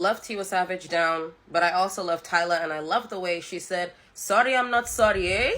Love Tiwa Savage down, but I also love Tyler, and I love the way she said, "Sorry, I'm not sorry, eh?"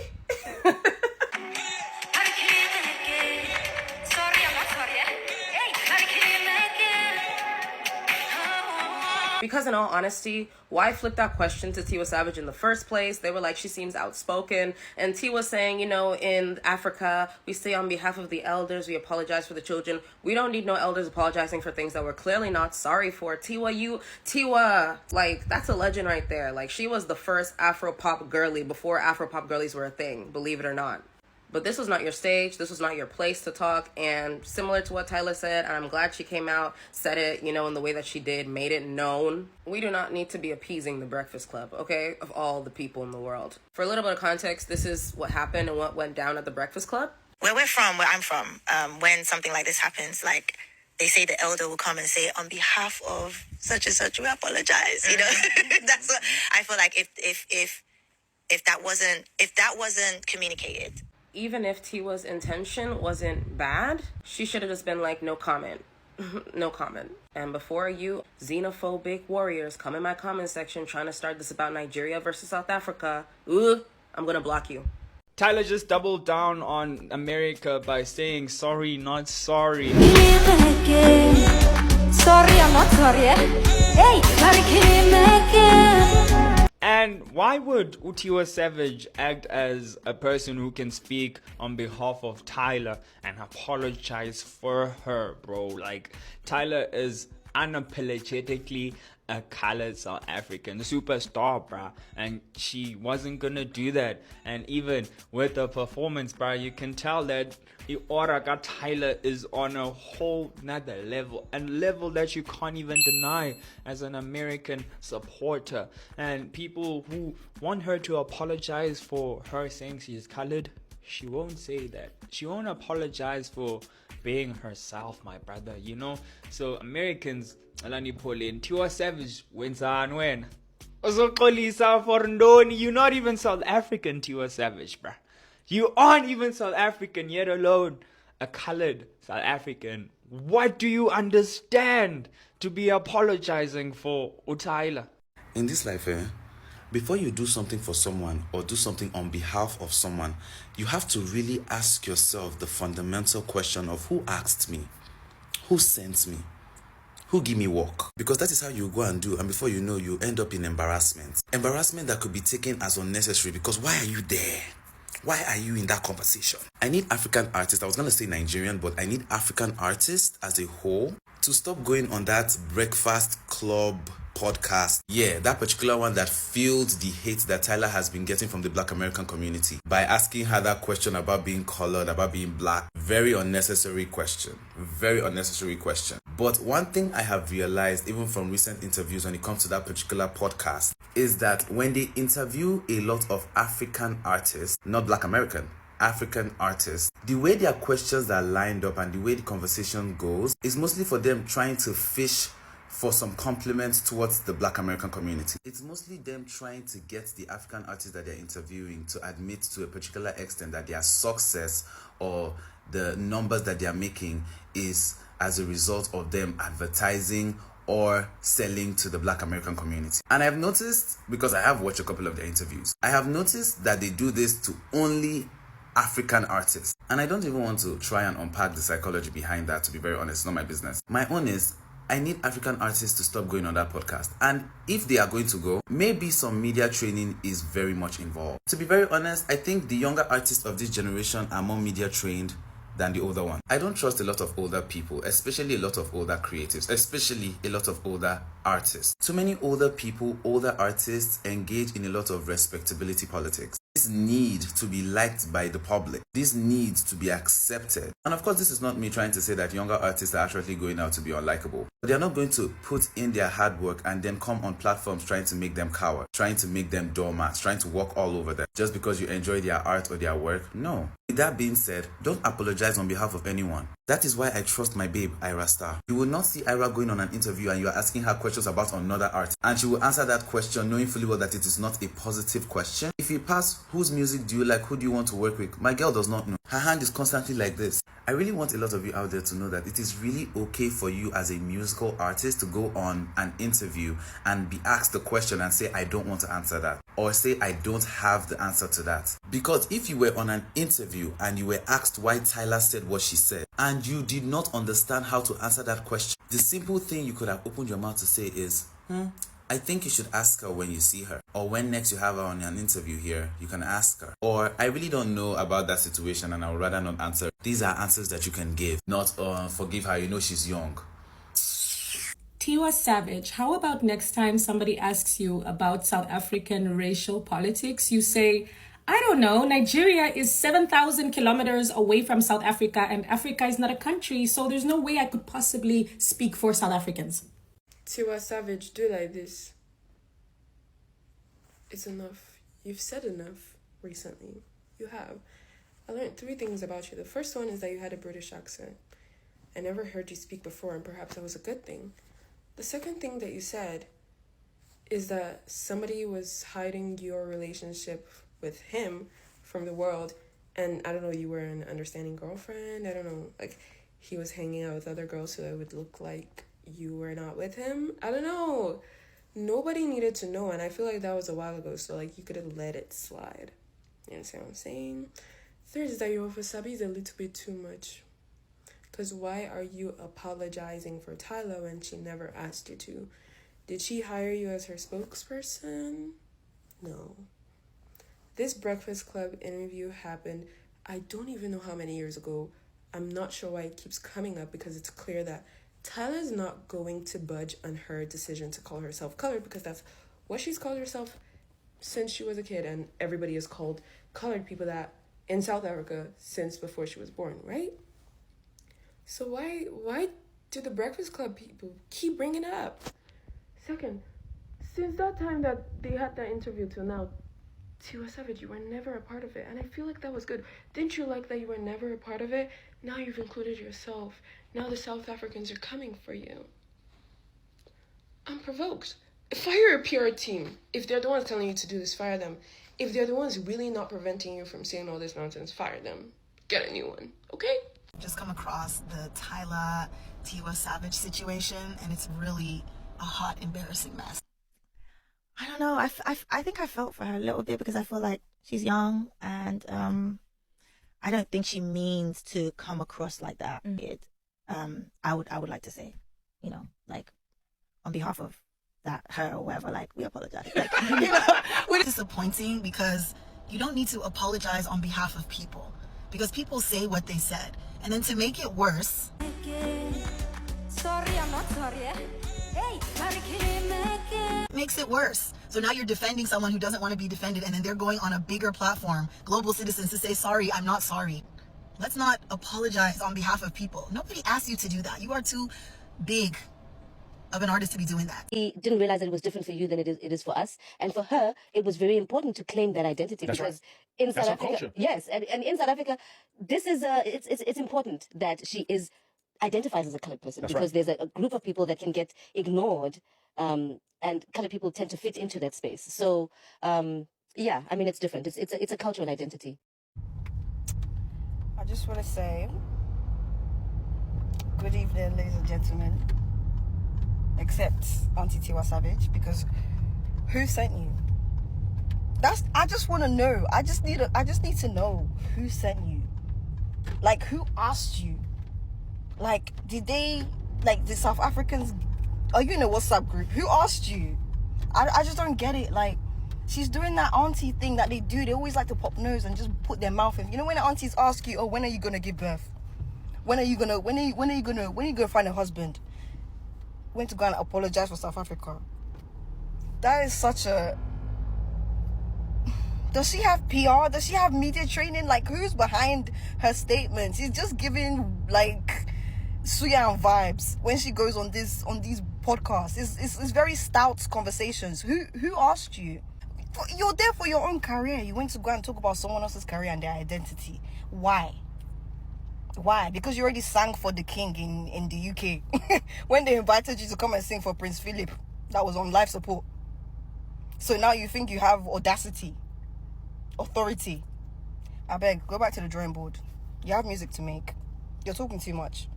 Because in all honesty, why flip that question to Tiwa Savage in the first place? They were like, she seems outspoken. And Tiwa saying, in Africa, we say on behalf of the elders, we apologize for the children. We don't need no elders apologizing for things that we're clearly not sorry for. Tiwa, like, that's a legend right there. Like, she was the first Afro-pop girly before Afro-pop girlies were a thing, believe it or not. But this was not your stage. This was not your place to talk. And similar to what Tyler said, and I'm glad she came out, said it, in the way that she did, made it known. We do not need to be appeasing the Breakfast Club, okay? Of all the people in the world. For a little bit of context, this is what happened and what went down at the Breakfast Club. Where I'm from, when something like this happens, like they say the elder will come and say, on behalf of such and such, we apologize. That's what I feel like. If that wasn't communicated. Even if Tiwa's intention wasn't bad, she should have just been like, no comment. No comment. And before you xenophobic warriors come in my comment section trying to start this about Nigeria versus South Africa, I'm gonna block you. Tyler just doubled down on America by saying sorry, not sorry. Sorry, I'm not sorry. Hey, And why would Tiwa Savage act as a person who can speak on behalf of Tyler and apologize for her, bro? Like, Tyler is unapologetically a colored South African superstar, bruh, and she wasn't gonna do that. And even with the performance, bruh, you can tell that Ioraga Tyler is on a whole nother level, a level that you can't even deny as an American supporter. And people who want her to apologize for her saying she's colored, she won't say that. She won't apologize for being herself, my brother, So Americans, alani Pauline, Tiwa Savage wins on when. You're not even South African, Tiwa Savage, bruh. You aren't even South African, yet alone a colored South African. What do you understand to be apologizing for, Tyler? In this life, before you do something for someone or do something on behalf of someone, you have to really ask yourself the fundamental question of who asked me, who sent me, who give me work. Because that is how you go and do, and before you know, you end up in embarrassment. Embarrassment that could be taken as unnecessary because why are you there? Why are you in that conversation? I need African artists. I was going to say Nigerian, but I need African artists as a whole to stop going on that breakfast club podcast. Yeah, that particular one that fueled the hate that Tyler has been getting from the Black American community by asking her that question about being colored, about being black. Very unnecessary question. Very unnecessary question. But one thing I have realized, even from recent interviews when it comes to that particular podcast, is that when they interview a lot of African artists, not Black American, African artists, the way their questions are lined up and the way the conversation goes is mostly for them trying to fish for some compliments towards the Black American community. It's mostly them trying to get the African artists that they're interviewing to admit to a particular extent that their success or the numbers that they're making is as a result of them advertising or selling to the Black American community. And I've noticed, because I have watched a couple of their interviews, I have noticed that they do this to only African artists. And I don't even want to try and unpack the psychology behind that, to be very honest. It's not my business. My own is, I need African artists to stop going on that podcast. And if they are going to go, maybe some media training is very much involved. To be very honest, I think the younger artists of this generation are more media trained than the older one. I don't trust a lot of older people, especially a lot of older creatives, especially a lot of older artists. Too many older people, older artists engage in a lot of respectability politics. This need to be liked by the public. This need to be accepted. And of course, this is not me trying to say that younger artists are actually going out to be unlikable. But they're not going to put in their hard work and then come on platforms trying to make them cowards, trying to make them doormats, trying to walk all over them just because you enjoy their art or their work. No. With that being said, don't apologize on behalf of anyone. That is why I trust my babe, Ira Star. You will not see Ira going on an interview and you are asking her questions about another artist, and she will answer that question knowing fully well that it is not a positive question. If you pass, whose music do you like, who do you want to work with? My girl does not know. Her hand is constantly like this. I really want a lot of you out there to know that it is really okay for you as a musical artist to go on an interview and be asked the question and say, I don't want to answer that. Or say, I don't have the answer to that. Because if you were on an interview and you were asked why Tyler said what she said, and you did not understand how to answer that question, the simple thing you could have opened your mouth to say is, I think you should ask her when you see her. Or when next you have her on an interview here, you can ask her. Or, I really don't know about that situation and I would rather not answer. These are answers that you can give, not forgive her, you know she's young. Tiwa Savage, how about next time somebody asks you about South African racial politics, you say, I don't know, Nigeria is 7,000 kilometers away from South Africa and Africa is not a country, so there's no way I could possibly speak for South Africans. Tiwa Savage, do like this. It's enough. You've said enough recently. You have. I learned 3 things about you. The first one is that you had a British accent. I never heard you speak before, and perhaps that was a good thing. The second thing that you said is that somebody was hiding your relationship with him from the world, and I don't know, you were an understanding girlfriend, I don't know, like he was hanging out with other girls so it would look like you were not with him. I don't know. Nobody needed to know, and I feel like that was a while ago, so like you could have let it slide. You understand what I'm saying? Third is that your wasabi is a little bit too much. Because why are you apologizing for Tyler when she never asked you to? Did she hire you as her spokesperson? No. This Breakfast Club interview happened, I don't even know how many years ago. I'm not sure why it keeps coming up because it's clear that Tyler's not going to budge on her decision to call herself colored because that's what she's called herself since she was a kid, and everybody has called colored people that in South Africa since before she was born, right? So why do the Breakfast Club people keep bringing it up? Second, since that time that they had that interview till now, Tiwa Savage, you were never a part of it, and I feel like that was good. Didn't you like that you were never a part of it? Now you've included yourself. Now the South Africans are coming for you. I'm provoked. Fire a PR team. If they're the ones telling you to do this, fire them. If they're the ones really not preventing you from saying all this nonsense, fire them. Get a new one, okay? Just come across the Tyler Tiwa Savage situation, and it's really a hot, embarrassing mess. I don't know. I think I felt for her a little bit because I feel like she's young, and I don't think she means to come across like that. I would like to say, you know, like on behalf of her or whatever, like we apologize. Like, you know, It's disappointing because you don't need to apologize on behalf of people, because people say what they said, and then to make it worse. Sorry, I'm not sorry. Hey, Makes it worse. So now you're defending someone who doesn't want to be defended, and then they're going on a bigger platform, Global Citizens, to say, sorry, I'm not sorry. Let's not apologize on behalf of people. Nobody asked you to do that. You are too big of an artist to be doing that. He didn't realize that it was different for you than it is for us. And for her, it was very important to claim that identity. That's because right. in That's South our Africa, culture. yes, and in South Africa, this is it's important that she is identified as a colored person. That's because right. there's a group of people that can get ignored, and colored people tend to fit into that space. So yeah, I mean, it's different. It's a cultural identity. I just want to say good evening, ladies and gentlemen, except Auntie Tiwa Savage, because who sent you? I just want to know. I just need to know who sent you. Like, who asked you? Like, did they, like, the South Africans, are you in a WhatsApp group? Who asked you? I just don't get it. Like, she's doing that auntie thing that they do. They always like to pop nose and just put their mouth in. You know when the aunties ask you, oh, when are you gonna give birth? When are you gonna find a husband? When to go and apologize for South Africa? That is such a... Does she have PR? Does she have media training? Like, who's behind her statements? She's just giving, like, Suyan vibes when she goes on these podcasts. It's very stout conversations. Who asked you? You're there for your own career. You went to go and talk about someone else's career and their identity. Why? Why? Because you already sang for the king in the UK. When they invited you to come and sing for Prince Philip, that was on life support. So now you think you have audacity, authority. I beg, go back to the drawing board. You have music to make. You're talking too much.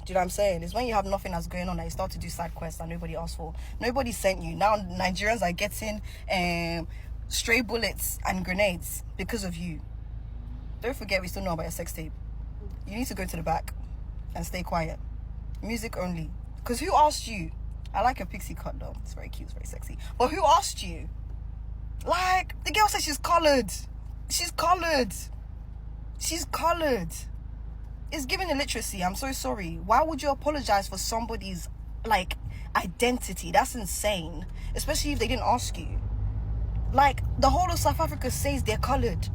Do you know what I'm saying? It's when you have nothing that's going on that you start to do side quests that nobody asked for. Nobody sent you. Now Nigerians are getting stray bullets and grenades because of you. Don't forget, we still know about your sex tape. You need to go to the back and stay quiet. Music only. Because who asked you? I like a pixie cut though. It's very cute, it's very sexy. But who asked you? Like, the girl said she's colored. She's colored. She's colored. It's giving illiteracy. I'm so sorry. Why would you apologize for somebody's, like, identity? That's insane. Especially if they didn't ask you. Like, the whole of South Africa says they're colored.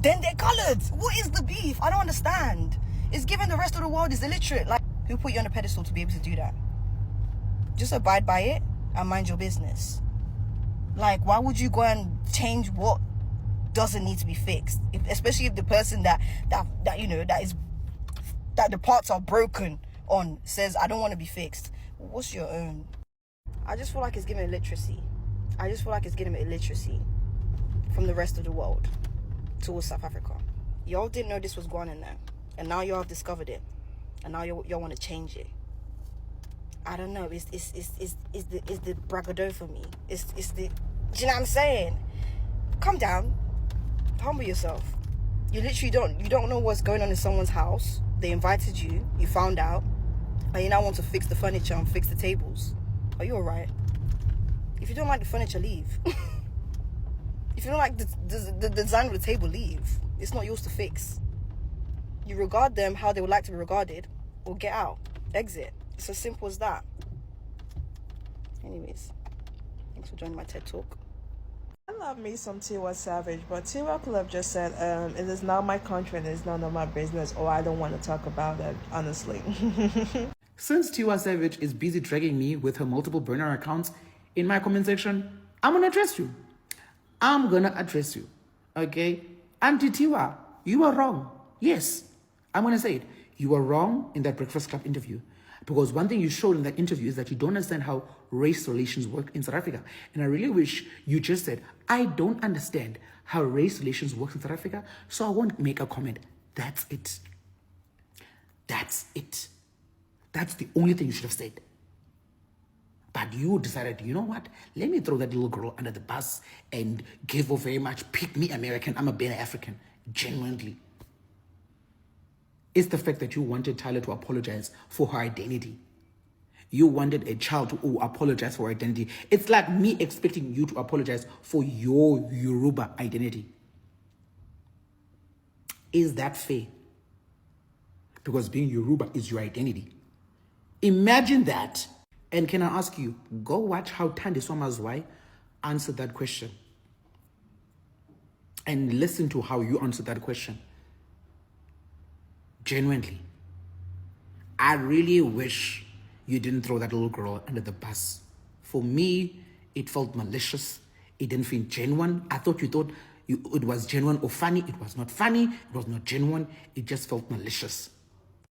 Then they're colored. What is the beef? I don't understand. It's giving the rest of the world is illiterate. Like, who put you on a pedestal to be able to do that? Just abide by it and mind your business. Like, why would you go and change what doesn't need to be fixed? Especially if the person that you know, that the parts are broken on says, I don't want to be fixed. What's your own? I just feel like it's giving illiteracy. I just feel like it's giving illiteracy from the rest of the world towards South Africa. Y'all didn't know this was going on in there, and now y'all have discovered it, and now y'all want to change it. I don't know. It's the bragado for me. It's the. Do you know what I'm saying? Calm down. Humble yourself. You literally don't know what's going on in someone's house. They invited you. You found out, and you now want to fix the furniture and fix the tables. Are you alright? If you don't like the furniture, leave. If you don't like the design of the table, leave. It's not yours to fix. You regard them how they would like to be regarded, or get out. Exit. It's as simple as that. Anyways, thanks for joining my TED Talk. I love me some Tiwa Savage, but Tiwa could have just said, it is not my country and it's none of my business, or I don't want to talk about it, honestly. Since Tiwa Savage is busy dragging me with her multiple burner accounts in my comment section, I'm going to address you. I'm going to address you. Okay? Auntie Tiwa, you are wrong. Yes, I'm going to say it. You are wrong in that Breakfast Club interview. Because one thing you showed in that interview is that you don't understand how race relations work in South Africa. And I really wish you just said, I don't understand how race relations work in South Africa, so I won't make a comment. That's it. That's it. That's the only thing you should have said. But you decided, you know what? Let me throw that little girl under the bus and give her very much, pick me American, I'm a better African. Genuinely. It's the fact that you wanted Tyler to apologize for her identity. You wanted a child to apologize for her identity. It's like me expecting you to apologize for your Yoruba identity. Is that fair? Because being Yoruba is your identity. Imagine that. And can I ask you, go watch how Thandi Somaziwe answered that question. And listen to how you answered that question. Genuinely. I really wish you didn't throw that little girl under the bus. For me, it felt malicious. It didn't feel genuine. I thought you thought it was genuine or funny. It was not funny. It was not genuine. It just felt malicious.